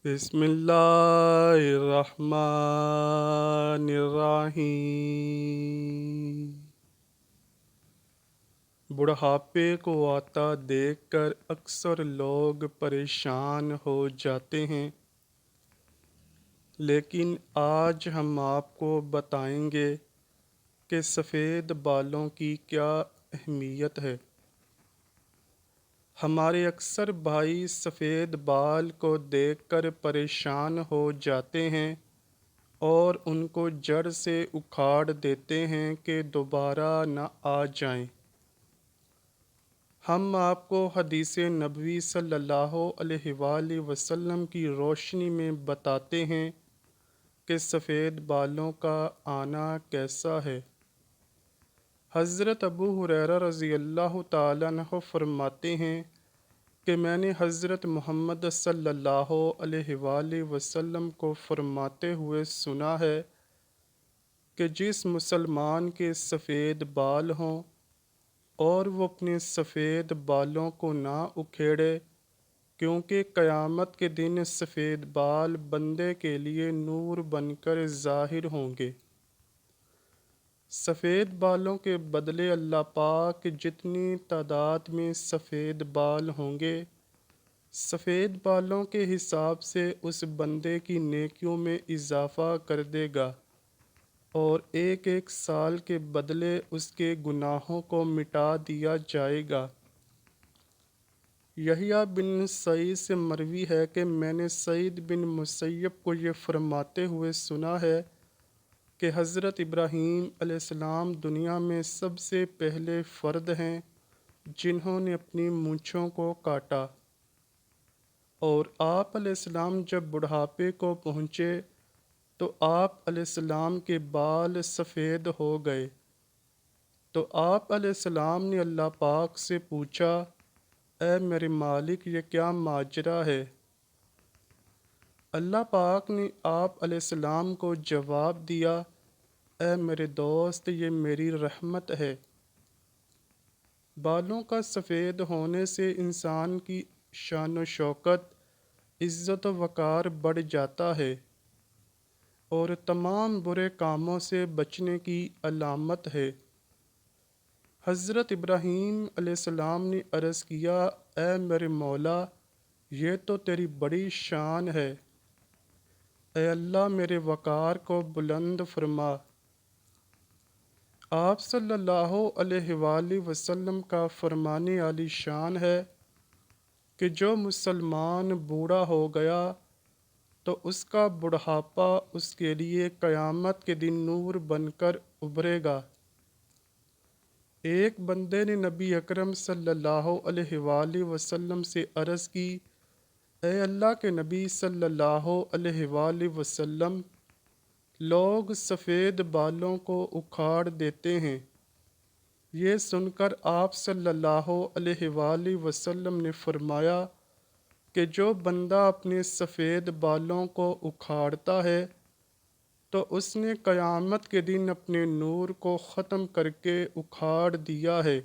بسم اللہ الرحمن الرحیم۔ بڑھاپے کو آتا دیکھ کر اکثر لوگ پریشان ہو جاتے ہیں، لیکن آج ہم آپ کو بتائیں گے کہ سفید بالوں کی کیا اہمیت ہے۔ ہمارے اکثر بھائی سفید بال کو دیکھ کر پریشان ہو جاتے ہیں اور ان کو جڑ سے اکھاڑ دیتے ہیں کہ دوبارہ نہ آ جائیں۔ ہم آپ کو حدیث نبوی صلی اللہ علیہ وآلہ وسلم کی روشنی میں بتاتے ہیں کہ سفید بالوں کا آنا کیسا ہے۔ حضرت ابو ہریرہ رضی اللہ تعالیٰ عنہ فرماتے ہیں کہ میں نے حضرت محمد صلی اللہ علیہ وآلہ وسلم کو فرماتے ہوئے سنا ہے کہ جس مسلمان کے سفید بال ہوں اور وہ اپنے سفید بالوں کو نہ اکھیڑے، کیونکہ قیامت کے دن سفید بال بندے کے لیے نور بن کر ظاہر ہوں گے۔ سفید بالوں کے بدلے اللہ پاک جتنی تعداد میں سفید بال ہوں گے، سفید بالوں کے حساب سے اس بندے کی نیکیوں میں اضافہ کر دے گا اور ایک ایک سال کے بدلے اس کے گناہوں کو مٹا دیا جائے گا۔ یحییٰ بن سعید سے مروی ہے کہ میں نے سعید بن مسیب کو یہ فرماتے ہوئے سنا ہے کہ حضرت ابراہیم علیہ السلام دنیا میں سب سے پہلے فرد ہیں جنہوں نے اپنی مونچھوں کو کاٹا، اور آپ علیہ السلام جب بڑھاپے کو پہنچے تو آپ علیہ السلام کے بال سفید ہو گئے، تو آپ علیہ السلام نے اللہ پاک سے پوچھا، اے میرے مالک، یہ کیا ماجرا ہے؟ اللہ پاک نے آپ علیہ السلام کو جواب دیا، اے میرے دوست، یہ میری رحمت ہے۔ بالوں کا سفید ہونے سے انسان کی شان و شوکت، عزت و وقار بڑھ جاتا ہے اور تمام برے کاموں سے بچنے کی علامت ہے۔ حضرت ابراہیم علیہ السلام نے عرض کیا، اے میرے مولا، یہ تو تیری بڑی شان ہے، اے اللہ میرے وقار کو بلند فرما۔ آپ صلی اللہ علیہ وآلہ وسلم کا فرمان عالی شان ہے کہ جو مسلمان بوڑھا ہو گیا تو اس کا بڑھاپا اس کے لیے قیامت کے دن نور بن کر ابھرے گا۔ ایک بندے نے نبی اکرم صلی اللہ علیہ وآلہ وسلم سے عرض کی، اے اللہ کے نبی صلی اللہ علیہ وآلہ وسلم، لوگ سفید بالوں کو اکھاڑ دیتے ہیں۔ یہ سن کر آپ صلی اللہ علیہ وآلہ وسلم نے فرمایا کہ جو بندہ اپنے سفید بالوں کو اکھاڑتا ہے تو اس نے قیامت کے دن اپنے نور کو ختم کر کے اکھاڑ دیا ہے۔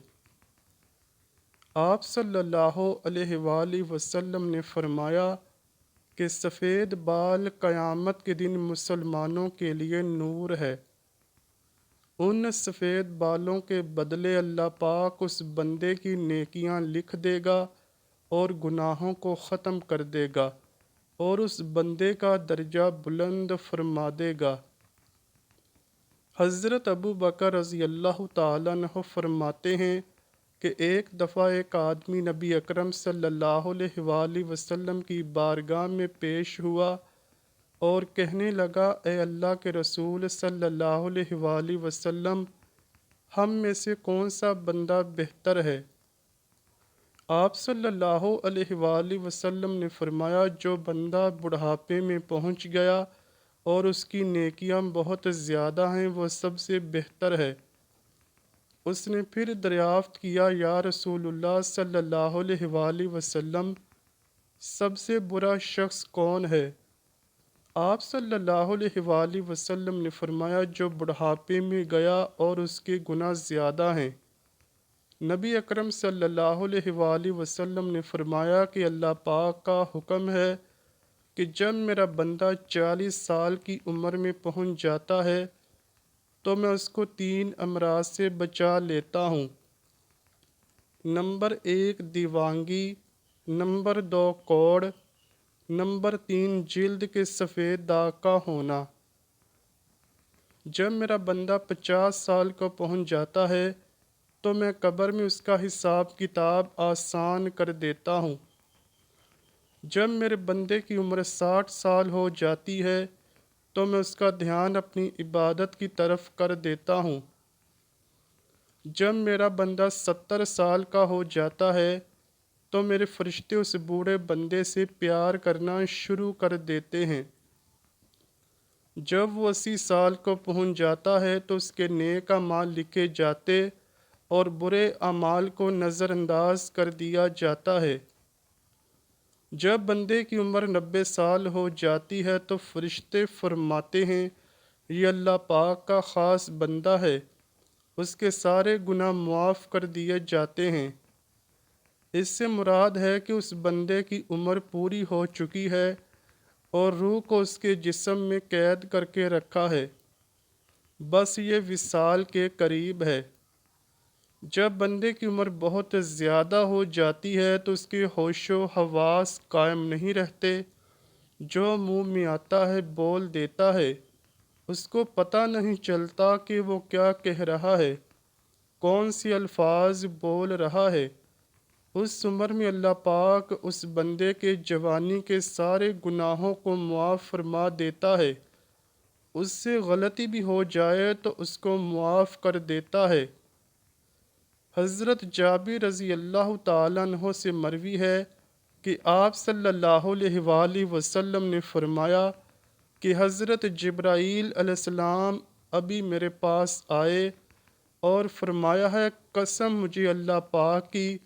آپ صلی اللہ علیہ وآلہ وسلم نے فرمایا کہ سفید بال قیامت کے دن مسلمانوں کے لیے نور ہے۔ ان سفید بالوں کے بدلے اللہ پاک اس بندے کی نیکیاں لکھ دے گا اور گناہوں کو ختم کر دے گا اور اس بندے کا درجہ بلند فرما دے گا۔ حضرت ابو بکر رضی اللہ تعالیٰ عنہ فرماتے ہیں کہ ایک دفعہ ایک آدمی نبی اکرم صلی اللہ علیہ وآلہ وسلم کی بارگاہ میں پیش ہوا اور کہنے لگا، اے اللہ کے رسول صلی اللہ علیہ وآلہ وسلم، ہم میں سے کون سا بندہ بہتر ہے؟ آپ صلی اللہ علیہ وآلہ وسلم نے فرمایا، جو بندہ بڑھاپے میں پہنچ گیا اور اس کی نیکیاں بہت زیادہ ہیں وہ سب سے بہتر ہے۔ اس نے پھر دریافت کیا، یا رسول اللہ صلی اللہ علیہ وآلہ وسلم، سب سے برا شخص کون ہے؟ آپ صلی اللہ علیہ وآلہ وسلم نے فرمایا، جو بڑھاپے میں گیا اور اس کے گناہ زیادہ ہیں۔ نبی اکرم صلی اللہ علیہ وآلہ وسلم نے فرمایا کہ اللہ پاک کا حکم ہے کہ جب میرا بندہ 40 سال کی عمر میں پہنچ جاتا ہے تو میں اس کو 3 امراض سے بچا لیتا ہوں۔ نمبر 1 دیوانگی، نمبر 2 کوڑ، نمبر 3 جلد کے سفید داغ کا ہونا۔ جب میرا بندہ 50 سال کو پہنچ جاتا ہے تو میں قبر میں اس کا حساب کتاب آسان کر دیتا ہوں۔ جب میرے بندے کی عمر 60 سال ہو جاتی ہے تو میں اس کا دھیان اپنی عبادت کی طرف کر دیتا ہوں۔ جب میرا بندہ 70 سال کا ہو جاتا ہے تو میرے فرشتے اس بوڑھے بندے سے پیار کرنا شروع کر دیتے ہیں۔ جب وہ 80 سال کو پہنچ جاتا ہے تو اس کے نیک اعمال لکھے جاتے اور برے اعمال کو نظر انداز کر دیا جاتا ہے۔ جب بندے کی عمر 90 سال ہو جاتی ہے تو فرشتے فرماتے ہیں یہ اللہ پاک کا خاص بندہ ہے، اس کے سارے گناہ معاف کر دیے جاتے ہیں۔ اس سے مراد ہے کہ اس بندے کی عمر پوری ہو چکی ہے اور روح کو اس کے جسم میں قید کر کے رکھا ہے، بس یہ وصال کے قریب ہے۔ جب بندے کی عمر بہت زیادہ ہو جاتی ہے تو اس کے ہوش و حواس قائم نہیں رہتے، جو منہ میں آتا ہے بول دیتا ہے، اس کو پتہ نہیں چلتا کہ وہ کیا کہہ رہا ہے، کون سی الفاظ بول رہا ہے۔ اس عمر میں اللہ پاک اس بندے کے جوانی کے سارے گناہوں کو معاف فرما دیتا ہے، اس سے غلطی بھی ہو جائے تو اس کو معاف کر دیتا ہے۔ حضرت جابر رضی اللہ تعالیٰ عنہ سے مروی ہے کہ آپ صلی اللہ علیہ وآلہ وسلم نے فرمایا کہ حضرت جبرائیل علیہ السلام ابھی میرے پاس آئے اور فرمایا ہے قسم مجھے اللہ پاک کی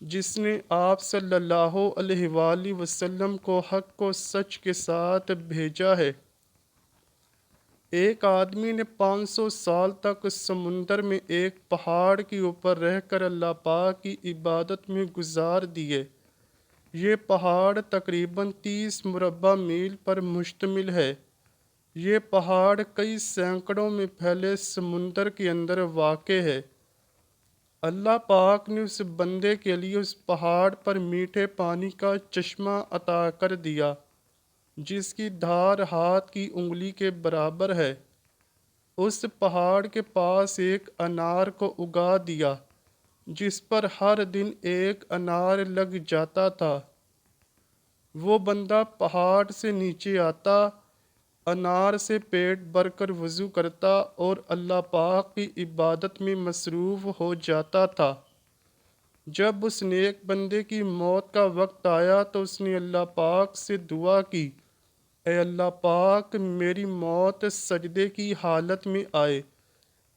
جس نے آپ صلی اللہ علیہ وآلہ وسلم کو حق و سچ کے ساتھ بھیجا ہے، ایک آدمی نے 500 سال تک سمندر میں ایک پہاڑ کے اوپر رہ کر اللہ پاک کی عبادت میں گزار دیے۔ یہ پہاڑ تقریباً 30 مربع میل پر مشتمل ہے۔ یہ پہاڑ کئی سینکڑوں میں پھیلے سمندر کے اندر واقع ہے۔ اللہ پاک نے اس بندے کے لیے اس پہاڑ پر میٹھے پانی کا چشمہ عطا کر دیا جس کی دھار ہاتھ کی انگلی کے برابر ہے۔ اس پہاڑ کے پاس ایک انار کو اگا دیا جس پر ہر دن ایک انار لگ جاتا تھا۔ وہ بندہ پہاڑ سے نیچے آتا، انار سے پیٹ بھر کر وضو کرتا اور اللہ پاک کی عبادت میں مصروف ہو جاتا تھا۔ جب اس نیک بندے کی موت کا وقت آیا تو اس نے اللہ پاک سے دعا کی، اے اللہ پاک میری موت سجدے کی حالت میں آئے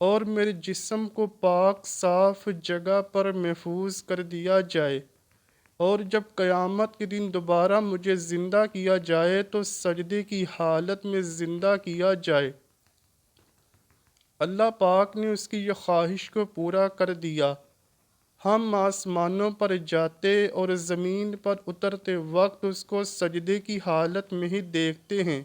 اور میرے جسم کو پاک صاف جگہ پر محفوظ کر دیا جائے، اور جب قیامت کے دن دوبارہ مجھے زندہ کیا جائے تو سجدے کی حالت میں زندہ کیا جائے۔ اللہ پاک نے اس کی یہ خواہش کو پورا کر دیا۔ ہم آسمانوں پر جاتے اور زمین پر اترتے وقت اس کو سجدے کی حالت میں ہی دیکھتے ہیں۔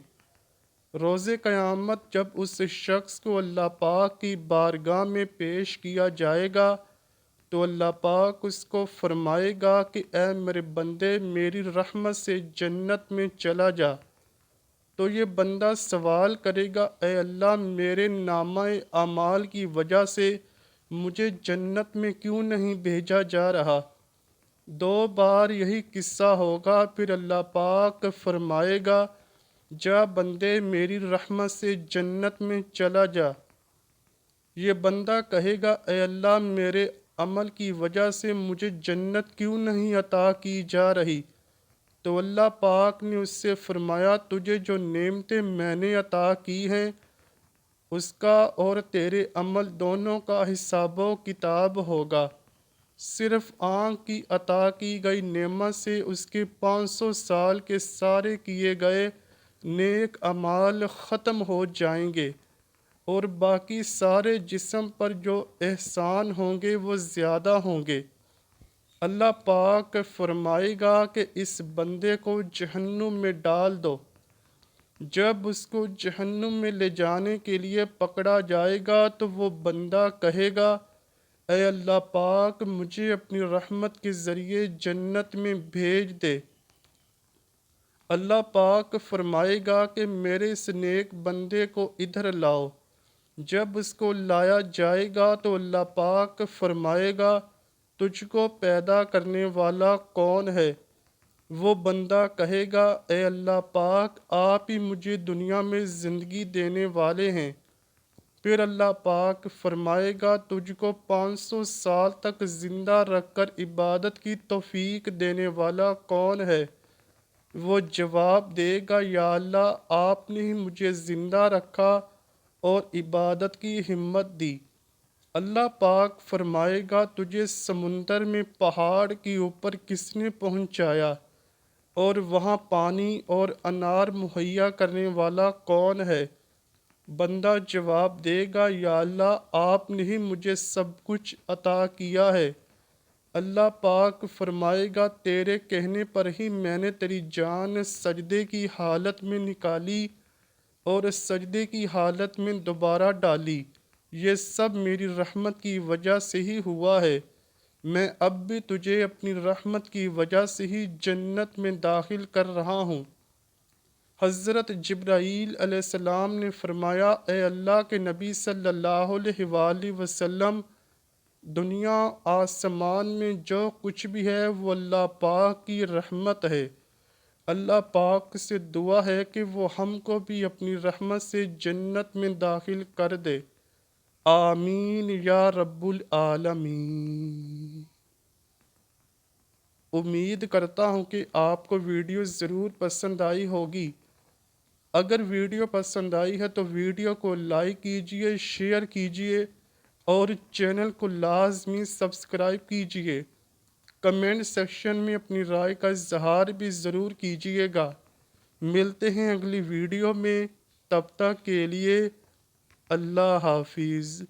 روز قیامت جب اس شخص کو اللہ پاک کی بارگاہ میں پیش کیا جائے گا تو اللہ پاک اس کو فرمائے گا کہ اے میرے بندے میری رحمت سے جنت میں چلا جا، تو یہ بندہ سوال کرے گا اے اللہ میرے نامہ اعمال کی وجہ سے مجھے جنت میں کیوں نہیں بھیجا جا رہا؟ 2 بار یہی قصہ ہوگا، پھر اللہ پاک فرمائے گا جا بندے میری رحمت سے جنت میں چلا جا۔ یہ بندہ کہے گا اے اللہ میرے عمل کی وجہ سے مجھے جنت کیوں نہیں عطا کی جا رہی؟ تو اللہ پاک نے اس سے فرمایا تجھے جو نعمتیں میں نے عطا کی ہیں اس کا اور تیرے عمل دونوں کا حساب و کتاب ہوگا۔ صرف آنکھ کی عطا کی گئی نعمت سے اس کے 500 سال کے سارے کیے گئے نیک اعمال ختم ہو جائیں گے، اور باقی سارے جسم پر جو احسان ہوں گے وہ زیادہ ہوں گے۔ اللہ پاک فرمائے گا کہ اس بندے کو جہنم میں ڈال دو۔ جب اس کو جہنم میں لے جانے کے لیے پکڑا جائے گا تو وہ بندہ کہے گا، اے اللہ پاک مجھے اپنی رحمت کے ذریعے جنت میں بھیج دے۔ اللہ پاک فرمائے گا کہ میرے اس نیک بندے کو ادھر لاؤ۔ جب اس کو لایا جائے گا تو اللہ پاک فرمائے گا، تجھ کو پیدا کرنے والا کون ہے؟ وہ بندہ کہے گا، اے اللہ پاک آپ ہی مجھے دنیا میں زندگی دینے والے ہیں۔ پھر اللہ پاک فرمائے گا، تجھ کو 500 سال تک زندہ رکھ کر عبادت کی توفیق دینے والا کون ہے؟ وہ جواب دے گا، یا اللہ آپ نے ہی مجھے زندہ رکھا اور عبادت کی ہمت دی۔ اللہ پاک فرمائے گا، تجھے سمندر میں پہاڑ کے اوپر کس نے پہنچایا اور وہاں پانی اور انار مہیا کرنے والا کون ہے؟ بندہ جواب دے گا، یا اللہ آپ نے ہی مجھے سب کچھ عطا کیا ہے۔ اللہ پاک فرمائے گا، تیرے کہنے پر ہی میں نے تیری جان سجدے کی حالت میں نکالی اور سجدے کی حالت میں دوبارہ ڈالی۔ یہ سب میری رحمت کی وجہ سے ہی ہوا ہے۔ میں اب بھی تجھے اپنی رحمت کی وجہ سے ہی جنت میں داخل کر رہا ہوں۔ حضرت جبرائیل علیہ السلام نے فرمایا، اے اللہ کے نبی صلی اللہ علیہ وآلہ وسلم، دنیا آسمان میں جو کچھ بھی ہے وہ اللہ پاک کی رحمت ہے۔ اللہ پاک سے دعا ہے کہ وہ ہم کو بھی اپنی رحمت سے جنت میں داخل کر دے۔ آمین یا رب العالمین۔ امید کرتا ہوں کہ آپ کو ویڈیو ضرور پسند آئی ہوگی۔ اگر ویڈیو پسند آئی ہے تو ویڈیو کو لائک کیجئے، شیئر کیجئے اور چینل کو لازمی سبسکرائب کیجئے۔ کمنٹ سیکشن میں اپنی رائے کا اظہار بھی ضرور کیجئے گا۔ ملتے ہیں اگلی ویڈیو میں، تب تک کے لیے اللہ حافظ۔